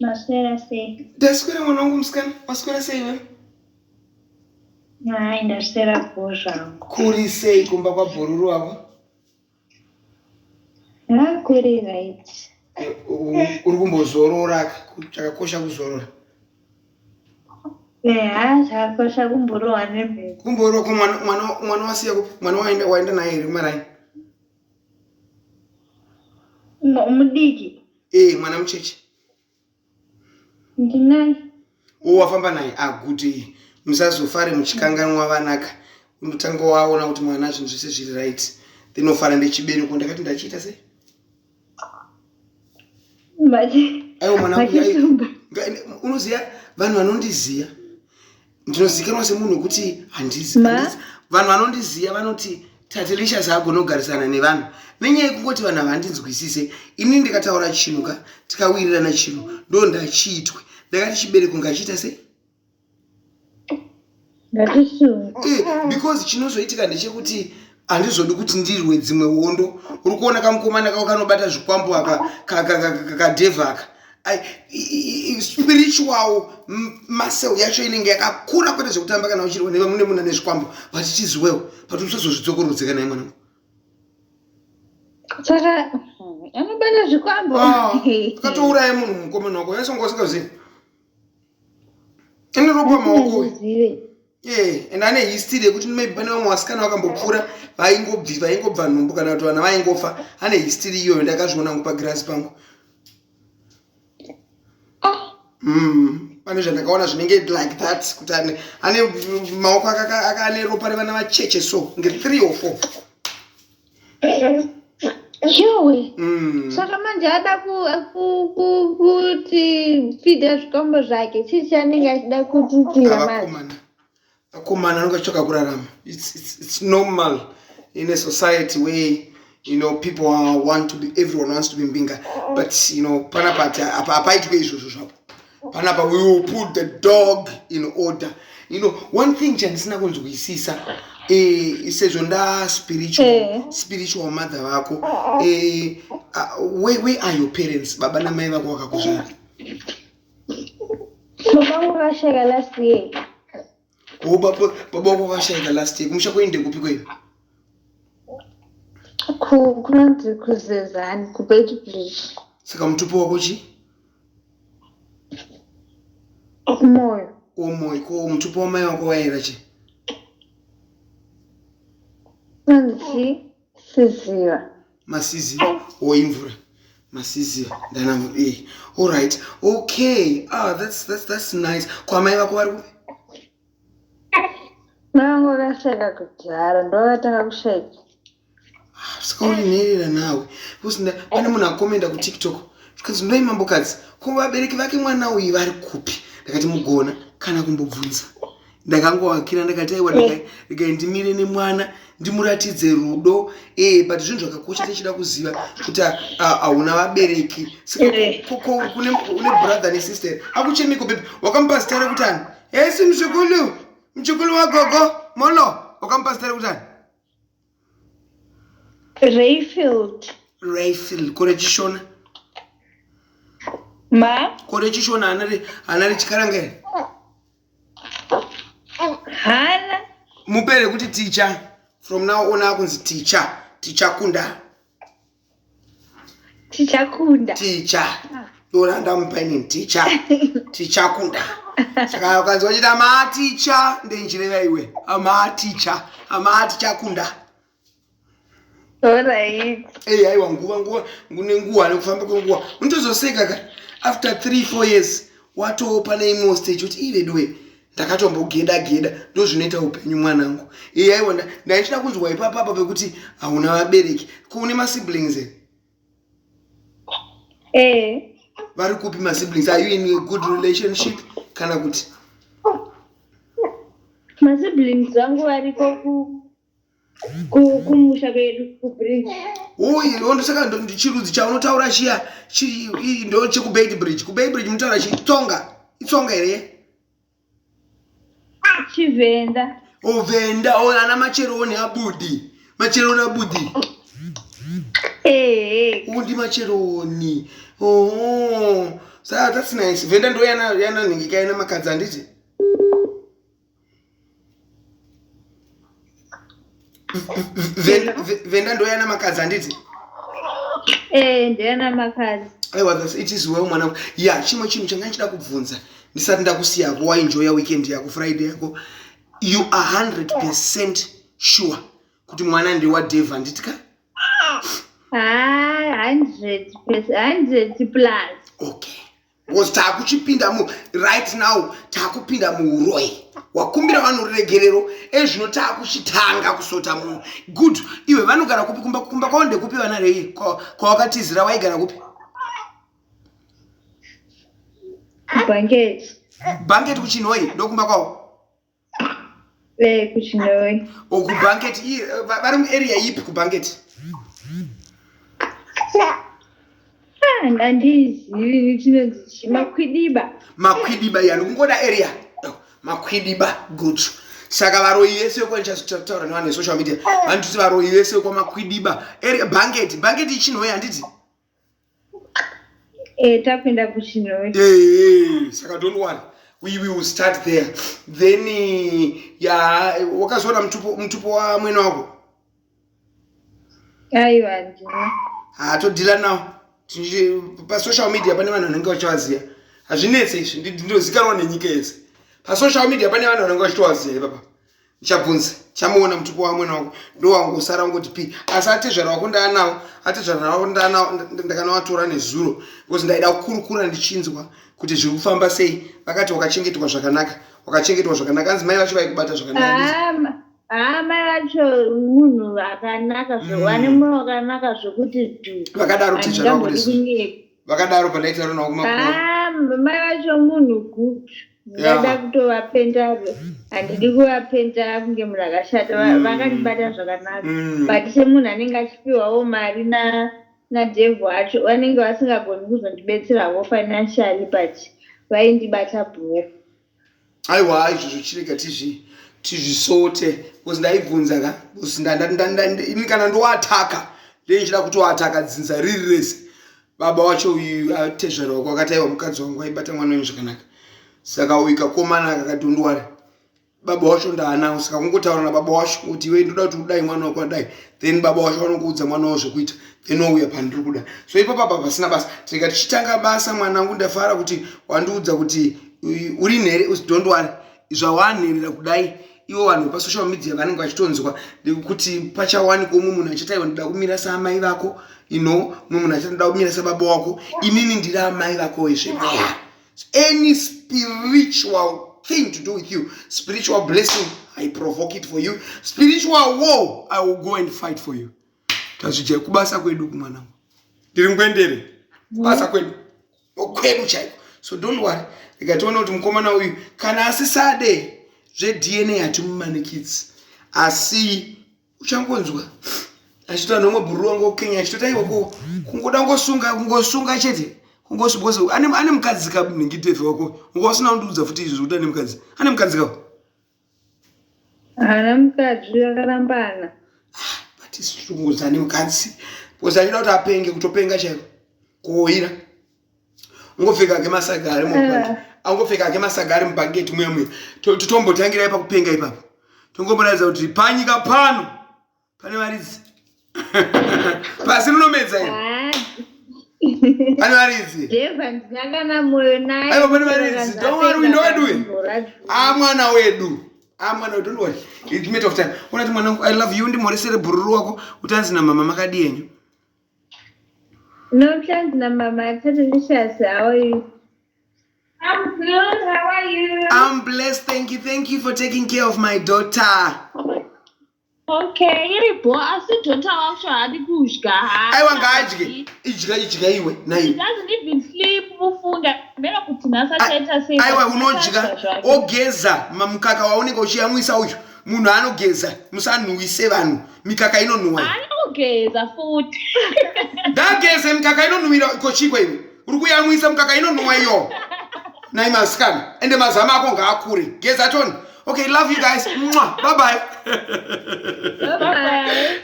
Maswera sei. Ndaswera mwana wangu musikana. Waswera sei wewe? Ndaswera kuzvangu. Kuri sei kumba kwabhururu wako? Kuri right. Uri kumbozorora, chakakosha kuzorora. Chakakosha kumborowa nemhepo. Kumborowa mwana wasiya mwana waenda naye iri marai. Mudiki. Mwana mucheche. Ndinaye. Wafamba naye aguti musazofare muchikanganwa vanaka. Unotanga waona kuti mwana zvinhu zvese zviri right. Ndinofara ndechibereko ndakati ndachiita sei? Aiwa mwana unoziya vanhu vanondiziya. Ndinozikanwa semunhu kuti handizi. Vanhu vanondiziya vanoti Tatilisha zaagonogarisana nevanhu. Nenyaya yekungoti vanhu havandinzwisise, ini ndikataura chinuka, tikawirirana chinhu, ndo ndachiitwe. Ndakati chibereko ngachiita sei? Because chinozoitika ndechekuti handizodi kuti ndirwe dzimwe wondo. Uri kuona kamukomana kako kanobata zvikwambo kakadhevhaka. Spiritual muscle yacho inenge yakakura kwete zvekutamba kana uchirwa nemune munhu ane zvikwambo. But chiziwewo, but usazozvidzokorodzeka naye mwanangu. Saka anobata zvikwambo. Akatouraya munhu mukomana wako, yasonga usingazivi. Ine ropa maoko. And ane history yekuti maybe pane vamwe vasikana vakambopfuura vaingobva nhumbu kana kuti vana vaingofa. Ane history iyoyo ndakazviona hangu pagirasi pangu. Pane zvandakaona zvinenge like that kuti ane maoko ane ropa revana vacheche so nge 3 or 4. Yowe. Saka manje ada kuti fidha zvikombo zvake chichi anenge achida kutiitira manje. Akomana anochoka kurarama. It's normal in a society where people want to be, everyone wants to be mbinga, but panapa apaitwe izvozvo zvapo. Panapa we will put the dog in order. One thing chandisina kunzwisisa sezvo nda spiritual mother vako, where are your parents? Baba namai vako vakakuzvara? Baba vakashayika last year. Baba vako vakashayika last year. Kumusha kuende kupi kwedu? Kunonzi kuZezani kuBedbridge. Saka mutupo wako chi? Moyo. Moyo. Ko mutupo wamai vako waira chi? Nanzi Siziva. Masiziva imvura. Masiziva ndanamvura. All right. Okay. That's nice. Kwa mai vako vari kupi? Nangu vakashayika kudhara ndovakatanga kushayika. Saka urinherera nawe. Pane munhu akomenda kuTikTok. Zvikanzi ndoi mambokadzi. Ko vabereki vake mwana uyu vari kupi? Ndakati mugona kana kumbobvunza. Ndakangowakira ndakati aiwa regai ndimire nemwana ndimuratidze rudo. But zvinhu zvakakosha tichida kuziva kuti hauna vabereki. Saka kune brother nesister. Akuchemiko baby. Wakamupa zita rekutani? Si mchukulu wagogo molo. Wakamupa zita rekutani? Rayfield. Kore chishona? Kore chishona hanari chikaranga here? Hana. Mupere kuti teacher. From now on akunzi teacher. Teacher Kunda. Teacher Kunda. Teacher. Yona ndamupaini teacher. Teacher Kunda. Saka ukanzi wachita ama teacher ndenjireva iwe. Ama teacher Kunda. Alright. Aiwa nguva nekufamba kwenguva. Unotozoseka ka after 3-4 years watopa neimwe stage kuti ivedwe ndakatombogeda ndo zvinoita upenyu mwanangu. Aiwa ndaichida kunzwa ipapa pekuti hauna vabereki. Kune masiblings vari kupi masiblings? Are you in a good relationship kana kuti? Masiblings vangu variko kumusha kwedu kuBridge. Ndosaka ndichirudzi chaunotaura chiya ndo chekuBedbridge. kuBedbridge munotaura Itsonga here? Chivenda. Venda ana macheroni abudi. Undi macheroni. So that's nice. Venda ndo yana ningika ina makadzi anditi. Venda ndo yana makadzi anditi. Ndiyana makadzi. Aiwa, it is well mwana. Yeah, chimwe chinhu changa nchida kubvunza. Ndisati ndakusiya wa enjoy weekend yako Friday yako. You are 100% sure kuti mwana ndi wa Dave anditika? 100 plus. Okay. Because takuchipinda mu right now takupinda mu uroyi. Wakumbira vanhu regerero ezvino takuchitanga kusota munhu. Good. Iwe vanogara kupi kumba kwaonde kupi vana rei? Kwa wakatizira waigara kupi? Banket. Banket kuchinoi ndokumba kwawo? Kuchinoi. Ku banket vari mu area ipi ku banket? Ndandizivi chinonzi Makwidiba yani kungoda area. Makwidiba good. Saka varoyi vese ko nchataura nevanhu social media. Vantuti varoyi vese kwa Makwidiba. Area banket ichinoi handiti? Tapinda kuchinoi. Saka don't worry. We will start there. Then wakazona mtupo wa mwene wako? Aiwa ndino. Todila nawo. Pa social media pane vanhu vanenge vachivaziya. Hazvinetse izvi ndinozikanwa nenyika yese. Pa social media pane vanhu vanenge vachitovaziya papa. Nichabvunza, chamuona mtupo wa mwene wako. Ndo wangu usara ngoti pi. Asi atezvara wako ndaanawo, ndakanawatora nezuro. Because ndaida kukurukura ndichinzwa kuti zviri kufamba sei. Vakati wakachengetwa zvakanaka. Anzi mai vacho vaikubata zvakanaka. Mai vacho munhu akanaka wane moyo wakanaka zvokuti vakadaro tizvara wako vakadaro pandaitaura nawo kumakuru. Mai vacho munhu good. Ndada kutovapenda handidi kuvapenda kunge munhu akashata. Vakandibata zvakanaka. But semunhu anenge achipiwawo mari naDev wacho vanenge vasingagoni kuzondibetserawo financially but vaindibata bhuku. Aiwa izvozvo chirega tizvisote because ndaibvunza ka because ini kana ndoataka ndinchida kutoataka dzinza riri rese. Baba wacho uyu atezvara wako akati aiwa mukadzi wangu aibata mwana wenyu zvakanaka. Saka uika komana akatondwari. Baba wacho ndaanawo saka kungotaura nababa wacho kuti iwe ndoda kuti udai mwana wako adai. Then baba wacho vanokuudza mwana wavo zvekuita. Then ouya pandiri kuda. So ipapo pasina basa. Tika tichitanga basa mwanangu ndafara kuti wandiudza kuti uri nhere don't worry. Zvawanherera kudai iwo vanhu pa social media vanenge vachitonzwa kuti pachawanikwa umwe munhu achiti iwe ndoda kumira samai vako, mumwe munhu achiti ndoda kumira sababa wako, inini ndiri amai vako wezvemweya. Any spiritual thing to do with you, spiritual blessing, I provoke it for you. Spiritual war, I will go and fight for you. Tazvijai kubasa kwedu kumwanangu. Ndiri ngwendere. Kubasa kwedu. Kwedu chaiko. So don't worry. Ikatoona kuti mukomana uyu kana asisade zveDNA hatimumanikidzi. Asi uchangonzwa. Achita nomwe bhuru wangu Kenya achitota iwo kungoda kungosunga chete. Kungosupoza ane mukadzi kabningitefe wako. Ungosina undiudza futi izvo kuti ane mukadzi. Ane mukadzi kawo. Ana mukadzi akarambana. But isungudza ane mukadzi. Because achida kuti apenge kutopenga chaiko. Kuoira. Ungofika kemasagari mukati. Angofika kemasagari mbageti mwemwe. Totombotangira ipa kupenga ipapo. Tongomboradza kuti panyika pano pane maridzi. Pasi munomedza ino. Pane maridzi. Deva ndinakana moyo naye. Aiwa pane maridzi. Don't worry, windo wedu. Mwana wedu. Don't worry. It's a matter of time. Unati mwanangu I love you ndimoresere bhururu wako utanzi na mama makadi yenyu. No chance na mama Delicious. How are you? I'm good. How are you? I'm blessed. Thank you for taking care of my daughter. Okay, iri bo asi daughter wacho hadi kudya. Aiwa ngaadye. Idya iwe nayo. She doesn't even sleep ufunga. Mera kuti nasa chaita sei. Aiwa unodya. Ogeza mamukaka waunenge uchiyamwisa uyu. Munhu anogeza musanhuwise vanhu. Mikaka inonhuwa. Anogeza futi. Ndageze mikaka inonhuwira kochikwa iwe. Uri kuyamwisa mukaka inonhuwa iyo. Nai maskana. Ende mazama ako ngaakure. Geza toni. Okay, love you guys. Bye bye. Bye bye.